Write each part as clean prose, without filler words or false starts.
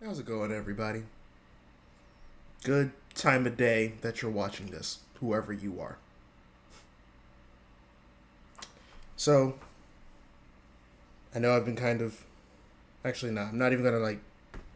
How's it going, everybody? Good time of day that you're watching this, whoever you are. So, I know I've been kind of. Actually, nah, I'm not even gonna like.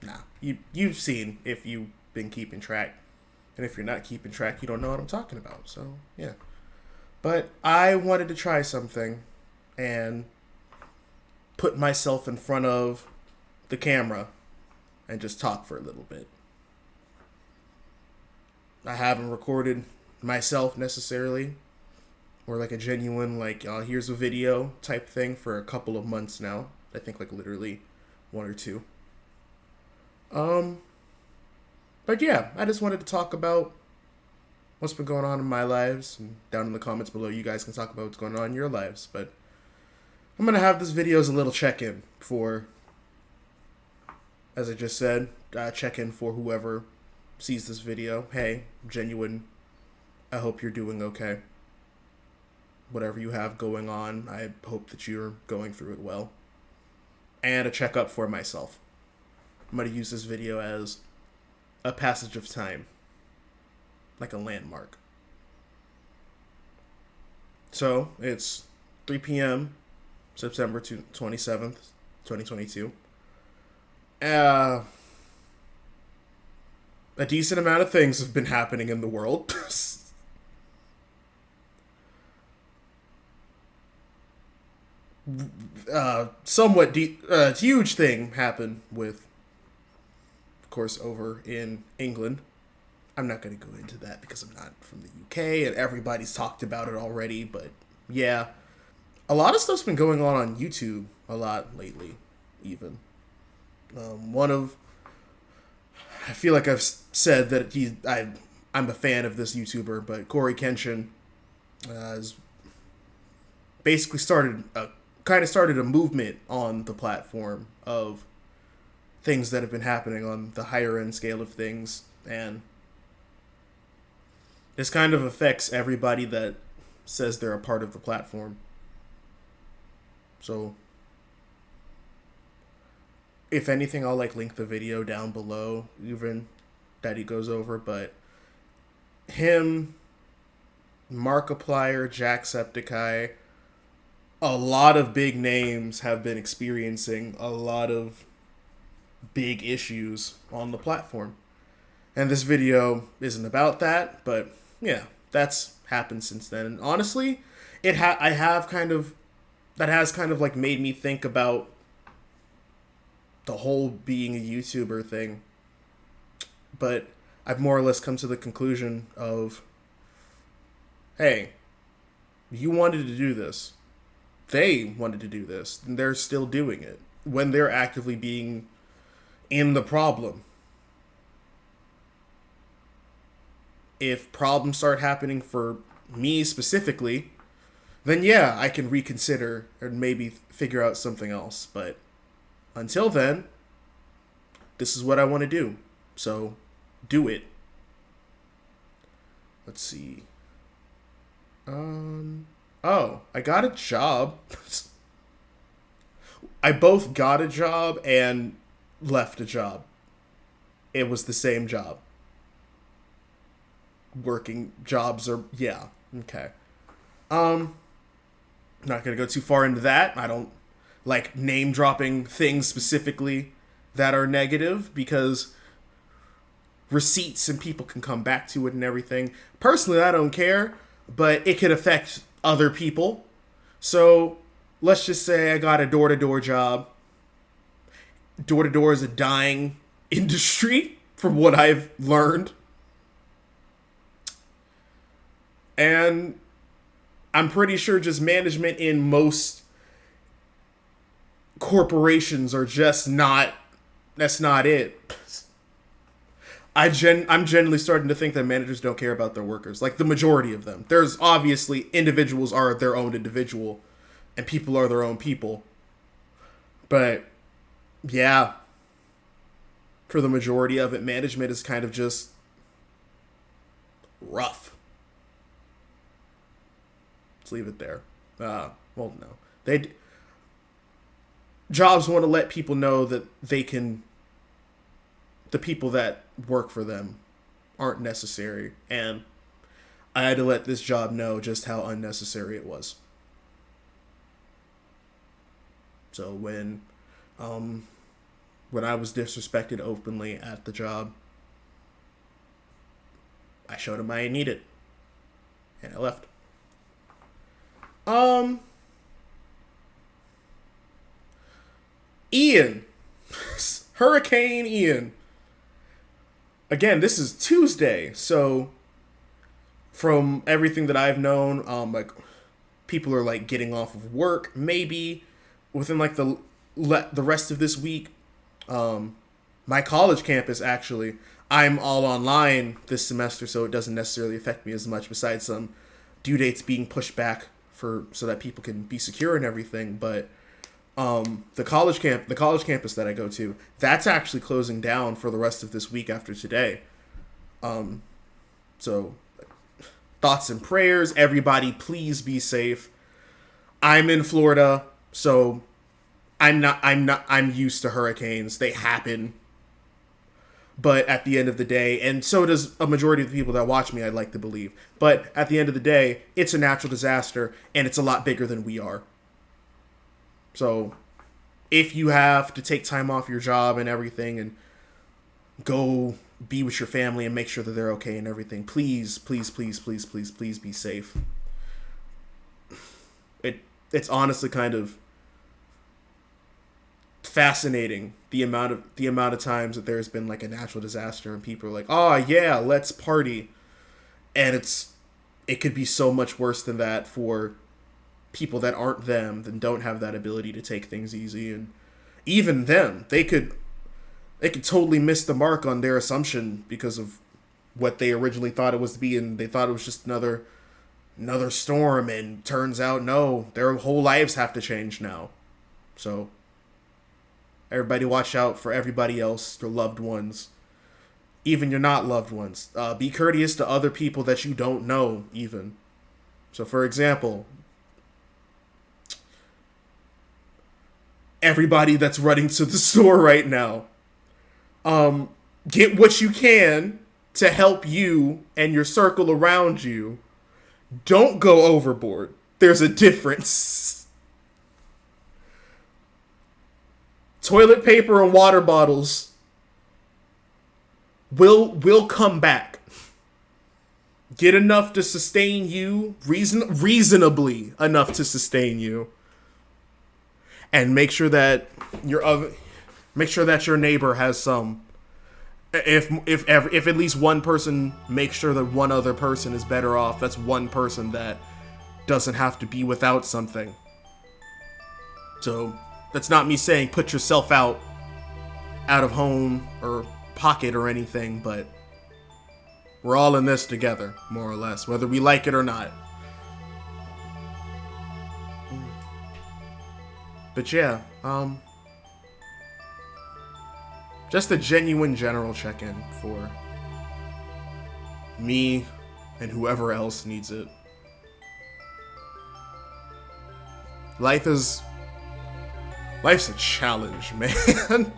Nah, you've seen if you've been keeping track, and if you're not keeping track, you don't know what I'm talking about. So yeah, but I wanted to try something, and put myself in front of the camera and just talk for a little bit. I haven't recorded myself necessarily, or like a genuine like here's a video type thing for a couple of months now. I think like literally one or two. Um, but yeah, I just wanted to talk about what's been going on in my lives, and down in the comments below, you guys can talk about what's going on in your lives. But I'm gonna have this video as a little check-in for, as I just said, check-in for whoever sees this video. Hey, genuine. I hope you're doing okay. Whatever you have going on, I hope that you're going through it well. And a checkup for myself. I'm going to use this video as a passage of time, like a landmark. So it's 3 p.m., September 27th, 2022. Uh, a decent amount of things have been happening in the world. Huge thing happened with, of course, over in England. I'm not going to go into that because I'm not from the UK and everybody's talked about it already. But yeah, a lot of stuff's been going on YouTube a lot lately. Even one of, I feel like I've said that I'm a fan of this YouTuber, but Corey Kenshin has basically started a movement on the platform of things that have been happening on the higher end scale of things, and this kind of affects everybody that says they're a part of the platform. So if anything, I'll like link the video down below, even that he goes over. But him, Markiplier, Jacksepticeye, a lot of big names have been experiencing a lot of big issues on the platform. And this video isn't about that, but yeah, that's happened since then. And honestly, I have kind of that has kind of like made me think about the whole being a YouTuber thing. But I've more or less come to the conclusion of, hey, you wanted to do this. They wanted to do this, and they're still doing it when they're actively being in the problem. If problems start happening for me specifically, then yeah, I can reconsider and maybe figure out something else. But until then, this is what I want to do. So do it. Let's see. Oh, I got a job. I both got a job and left a job. It was the same job. Working jobs are, yeah, okay. Um, Not gonna go too far into that. I don't like name dropping things specifically that are negative because receipts and people can come back to it and everything. Personally, I don't care, but it could affect other people. So let's just say I got a door to door job. Door to door is a dying industry, from what I've learned. And I'm pretty sure just management in most corporations are just not, that's not it. I'm genuinely starting to think that managers don't care about their workers. Like the majority of them. There's obviously individuals are their own individual and people are their own people. But yeah, for the majority of it, management is kind of just rough. Let's leave it there. Well, no. Jobs want to let people know that they can the people that work for them aren't necessary, and I had to let this job know just how unnecessary it was. So when I was disrespected openly at the job, I showed him I didn't need it, and I left. Um, Ian, Hurricane Ian. Again, this is Tuesday, so from everything that I've known, like people are like getting off of work, maybe within like the rest of this week. My college campus, actually, I'm all online this semester, so it doesn't necessarily affect me as much. Besides some due dates being pushed back for so that people can be secure and everything, but the college campus that I go to, that's actually closing down for the rest of this week after today. So thoughts and prayers, everybody, please be safe. I'm in Florida, so I'm used to hurricanes. They happen. But at the end of the day, and so does a majority of the people that watch me, I'd like to believe. But at the end of the day, it's a natural disaster, and it's a lot bigger than we are. So if you have to take time off your job and everything and go be with your family and make sure that they're okay and everything, please, please, please, please, please, please be safe. It's honestly kind of fascinating the amount of times that there's been like a natural disaster and people are like, oh yeah, let's party, and it could be so much worse than that for people that aren't them, that don't have that ability to take things easy. And even them, they could totally miss the mark on their assumption because of what they originally thought it was to be, and they thought it was just another storm, and turns out no, their whole lives have to change now. So everybody watch out for everybody else, your loved ones, even your not loved ones. Be courteous to other people that you don't know even. So for example, everybody that's running to the store right now, get what you can to help you and your circle around you. Don't go overboard. There's a difference. Toilet paper and water bottles will come back. Get enough to sustain you, reasonably enough to sustain you, and make sure that your neighbor has some. If at least one person makes sure that one other person is better off, that's one person that doesn't have to be without something. So that's not me saying put yourself out of home or pocket or anything, but we're all in this together, more or less, whether we like it or not. But yeah, just a genuine general check-in for me and whoever else needs it. Life's a challenge, man.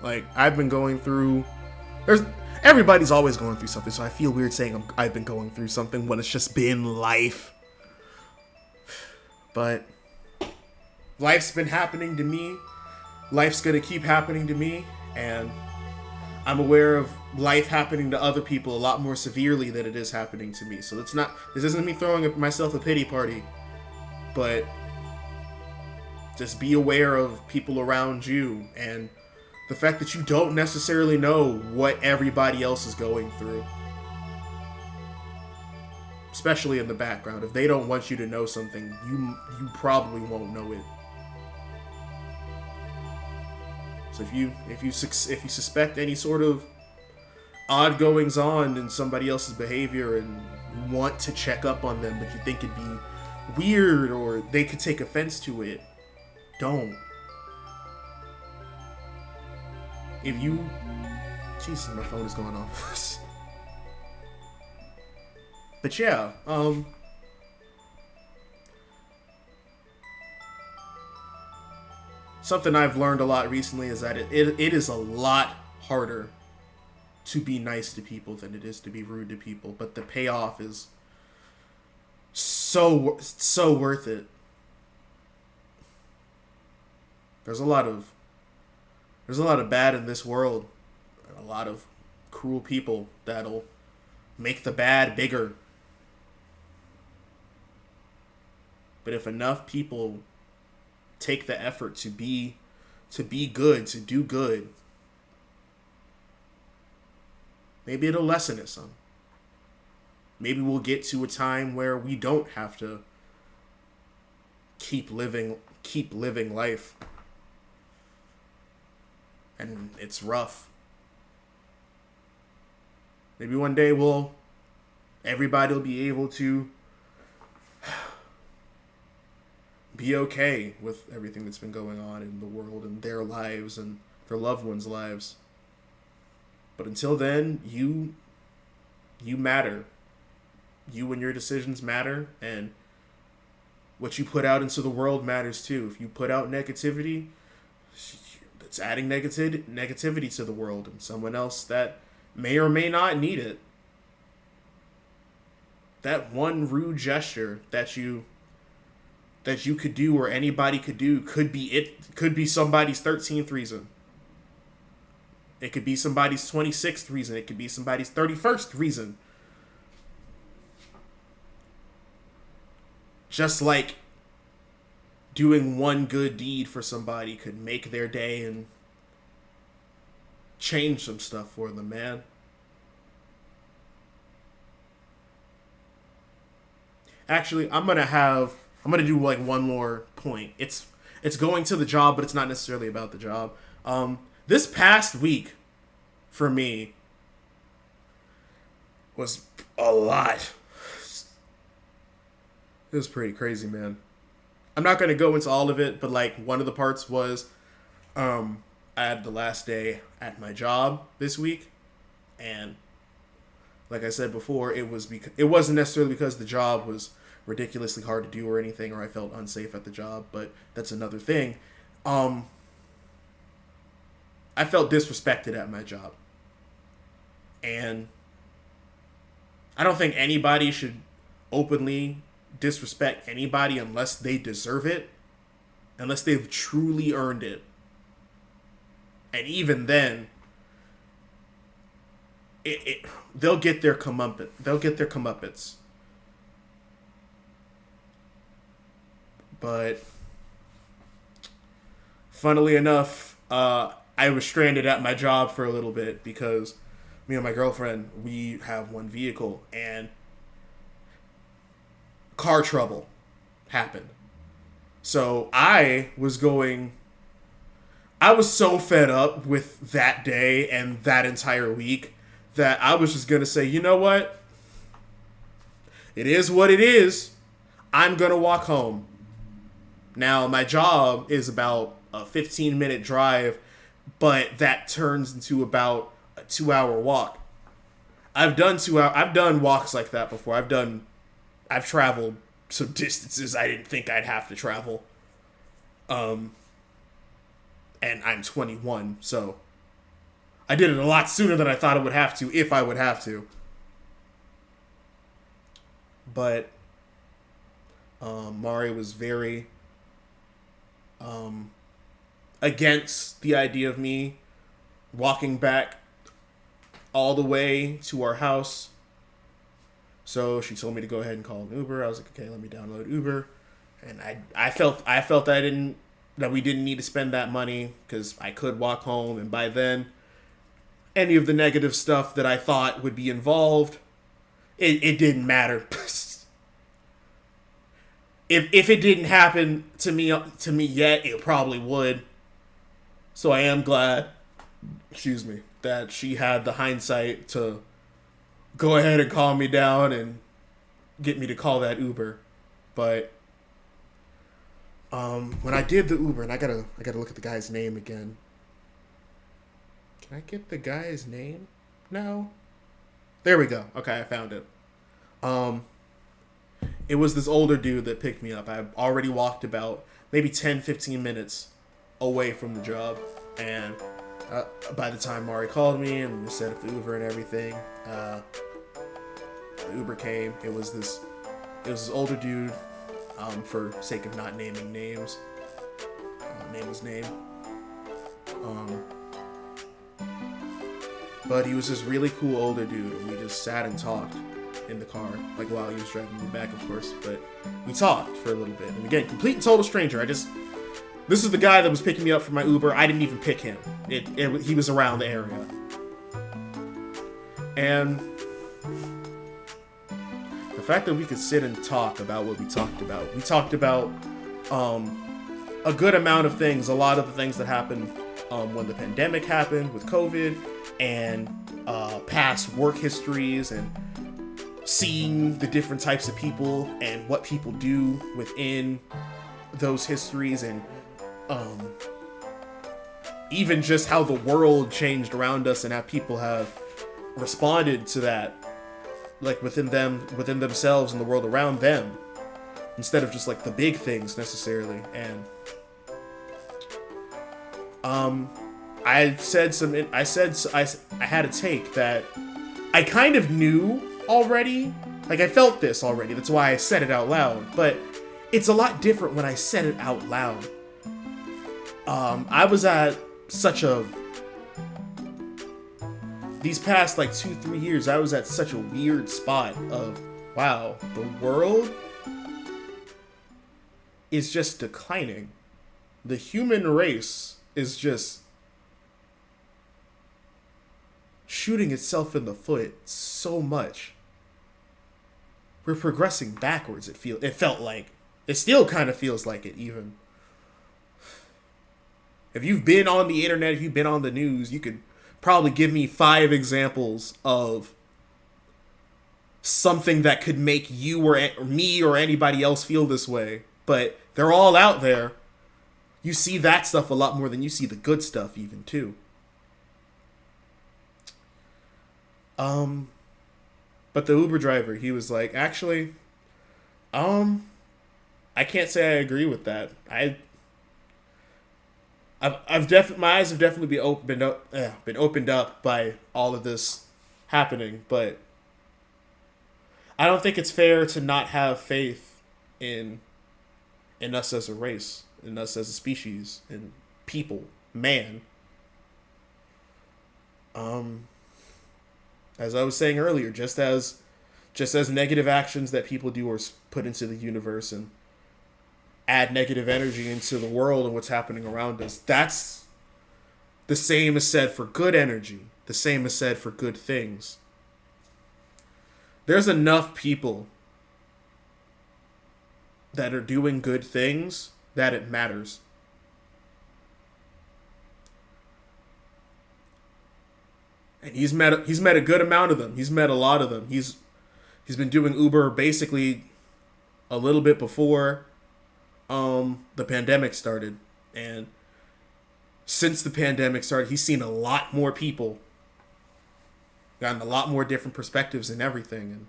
Like, I've been going through... Everybody's always going through something, so I feel weird saying I've been going through something when it's just been life. But life's been happening to me. Life's gonna keep happening to me, and I'm aware of life happening to other people a lot more severely than it is happening to me. So this isn't me throwing myself a pity party, but just be aware of people around you and the fact that you don't necessarily know what everybody else is going through. Especially in the background. If they don't want you to know something, you probably won't know it. So if you suspect any sort of odd goings on in somebody else's behavior and you want to check up on them, but you think it'd be weird or they could take offense to it, don't. Jesus, my phone is going off. But yeah, something I've learned a lot recently is that it is a lot harder to be nice to people than it is to be rude to people, but the payoff is so worth it. There's a lot of bad in this world, and a lot of cruel people that'll make the bad bigger. But if enough people take the effort to be good, to do good, maybe it'll lessen it some. Maybe we'll get to a time where we don't have to keep living life. And it's rough. Maybe one day everybody will be able to be okay with everything that's been going on in the world and their lives and their loved ones' lives. But until then, you matter. You and your decisions matter, and what you put out into the world matters too. If you put out negativity, it's adding negativity to the world, and someone else that may or may not need it. That one rude gesture that you could do, or anybody could do, could be somebody's 13th reason. It could be somebody's 26th reason. It could be somebody's 31st reason. Just like doing one good deed for somebody could make their day and change some stuff for them, man. Actually, I'm gonna do like one more point. It's going to the job, but it's not necessarily about the job. This past week for me was a lot. It was pretty crazy, man. I'm not gonna go into all of it, but like one of the parts was I had the last day at my job this week, and like I said before, it wasn't necessarily because the job was ridiculously hard to do or anything, or I felt unsafe at the job, but that's another thing. I felt disrespected at my job. And I don't think anybody should openly disrespect anybody unless they deserve it, unless they've truly earned it. And even then, they'll get their comeuppance. They'll get their comeuppance. But funnily enough, I was stranded at my job for a little bit because me and my girlfriend, we have one vehicle, and car trouble happened. So I was so fed up with that day and that entire week that I was just going to say, you know what? It is what it is. I'm going to walk home. Now, my job is about a 15-minute drive, but that turns into about a 2-hour walk. I've done walks like that before. I've traveled some distances I didn't think I'd have to travel. And I'm 21, so I did it a lot sooner than I thought I would have to, if I would have to. But Mari was very against the idea of me walking back all the way to our house. So she told me to go ahead and call an Uber. I was like, okay, let me download Uber. And I felt that we didn't need to spend that money because I could walk home, and by then any of the negative stuff that I thought would be involved, it didn't matter. If it didn't happen to me yet, it probably would. So I am glad, that she had the hindsight to go ahead and calm me down and get me to call that Uber. But when I did the Uber, and I gotta look at the guy's name again. Can I get the guy's name? No. There we go. Okay, I found it. It was this older dude that picked me up. I already walked about maybe 10, 15 minutes away from the job. And by the time Mari called me and set up the Uber and everything, the Uber came. It was this older dude. For sake of not naming names, name his name. But he was this really cool older dude, and we just sat and talked in the car, like while he was driving me back, of course. But we talked for a little bit, and again, complete and total stranger. This is the guy that was picking me up for my Uber. I didn't even pick him. He was around the area, and the fact that we could sit and talk about what we talked about. We talked about a good amount of things, a lot of the things that happened when the pandemic happened with COVID, and past work histories, and seeing the different types of people and what people do within those histories, and even just how the world changed around us and how people have responded to that, like within themselves and the world around them, instead of just like the big things necessarily. And I had a take that I kind of knew already. Like, I felt this already. That's why I said it out loud. But it's a lot different when I said it out loud. I was at these past like 2-3 years, I was at such a weird spot of, wow, the world is just declining. The human race is just shooting itself in the foot so much. We're progressing backwards, it felt like. It still kind of feels like it, even. If you've been on the internet, if you've been on the news, you could probably give me 5 examples of something that could make you or me or anybody else feel this way. But they're all out there. You see that stuff a lot more than you see the good stuff, even, too. But the Uber driver, he was like, actually, I can't say I agree with that. My eyes have definitely been opened up by all of this happening, but I don't think it's fair to not have faith in us as a race, in us as a species, in people, man. As I was saying earlier, just as negative actions that people do are put into the universe and add negative energy into the world and what's happening around us, that's the same is said for good energy. The same is said for good things. There's enough people that are doing good things that it matters. And he's met a good amount of them. He's met a lot of them. He's been doing Uber basically a little bit before the pandemic started, and since the pandemic started, he's seen a lot more people, gotten a lot more different perspectives and everything. And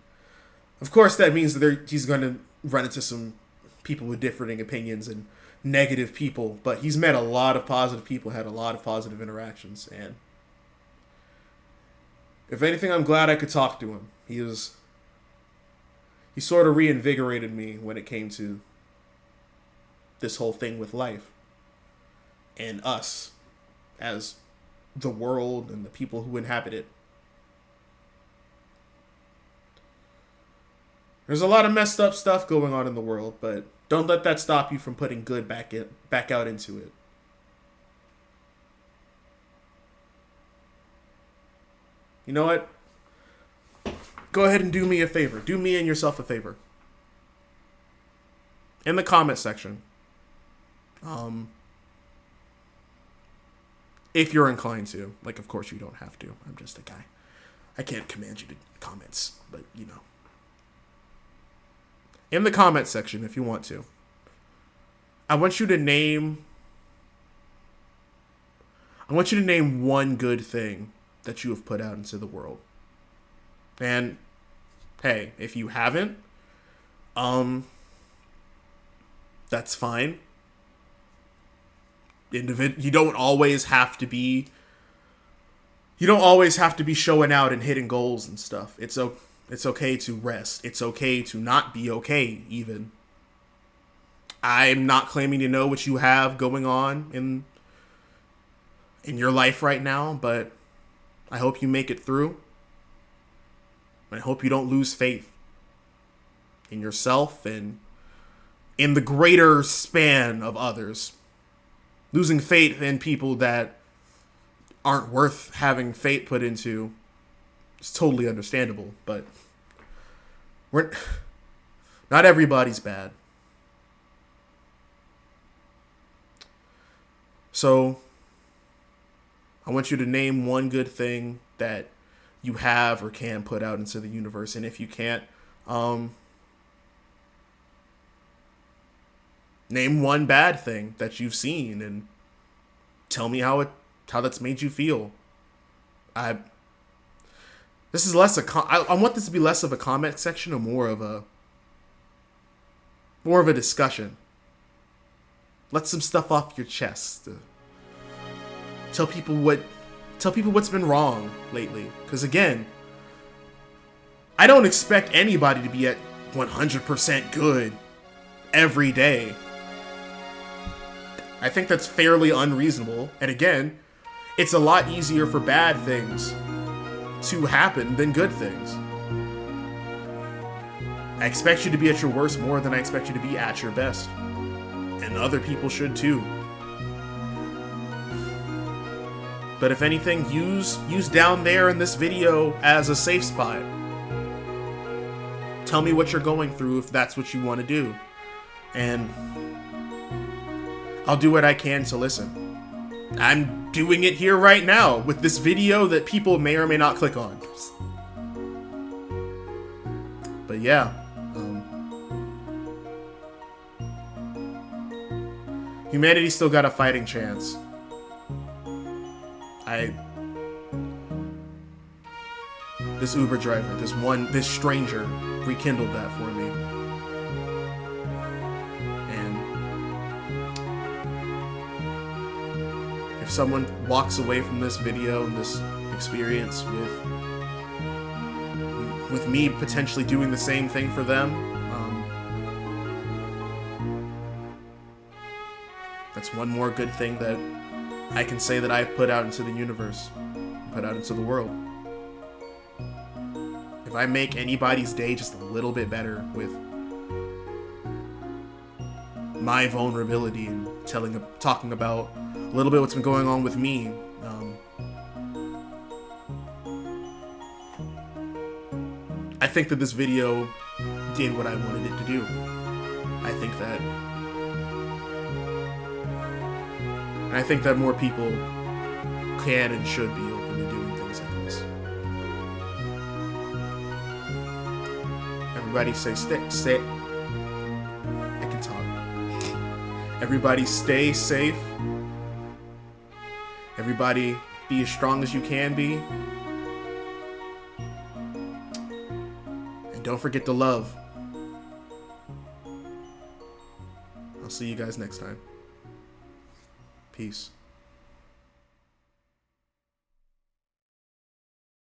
of course, that means that he's going to run into some people with differing opinions and negative people. But he's met a lot of positive people, had a lot of positive interactions, and if anything, I'm glad I could talk to him. He sort of reinvigorated me when it came to this whole thing with life and us as the world and the people who inhabit it. There's a lot of messed up stuff going on in the world, but don't let that stop you from putting good back out into it. You know what? Go ahead and do me a favor. Do me and yourself a favor. In the comment section, if you're inclined to, like, of course you don't have to. I'm just a guy. I can't command you to comments, but you know. In the comment section, if you want to, I want you to name one good thing that you have put out into the world. And hey, if you haven't, that's fine. You don't always have to be. You don't always have to be showing out and hitting goals and stuff. It's okay to rest. It's okay to not be okay, even. I'm not claiming to know what you have going on in your life right now, but I hope you make it through. I hope you don't lose faith in yourself and in the greater span of others. Losing faith in people that aren't worth having faith put into is totally understandable, but not everybody's bad. So I want you to name one good thing that you have or can put out into the universe, and if you can't, name one bad thing that you've seen and tell me how that's made you feel. I want this to be less of a comment section and more of a discussion. Let some stuff off your chest. Tell people what's been wrong lately. Because again, I don't expect anybody to be at 100% good every day. I think that's fairly unreasonable. And again, it's a lot easier for bad things to happen than good things. I expect you to be at your worst more than I expect you to be at your best. And other people should too. But if anything, use down there in this video as a safe spot. Tell me what you're going through if that's what you want to do. And I'll do what I can to listen. I'm doing it here right now with this video that people may or may not click on. But yeah. Humanity's still got a fighting chance. This Uber driver, this stranger rekindled that for me. And if someone walks away from this video and this experience with me potentially doing the same thing for them, that's one more good thing that I can say that I've put out into the universe, put out into the world. If I make anybody's day just a little bit better with my vulnerability and talking about a little bit what's been going on with me, I think that this video did what I wanted it to do. I think that more people can and should be open to doing things like this. Everybody stay. I can talk. Everybody stay safe. Everybody be as strong as you can be. And don't forget to love. I'll see you guys next time. Peace.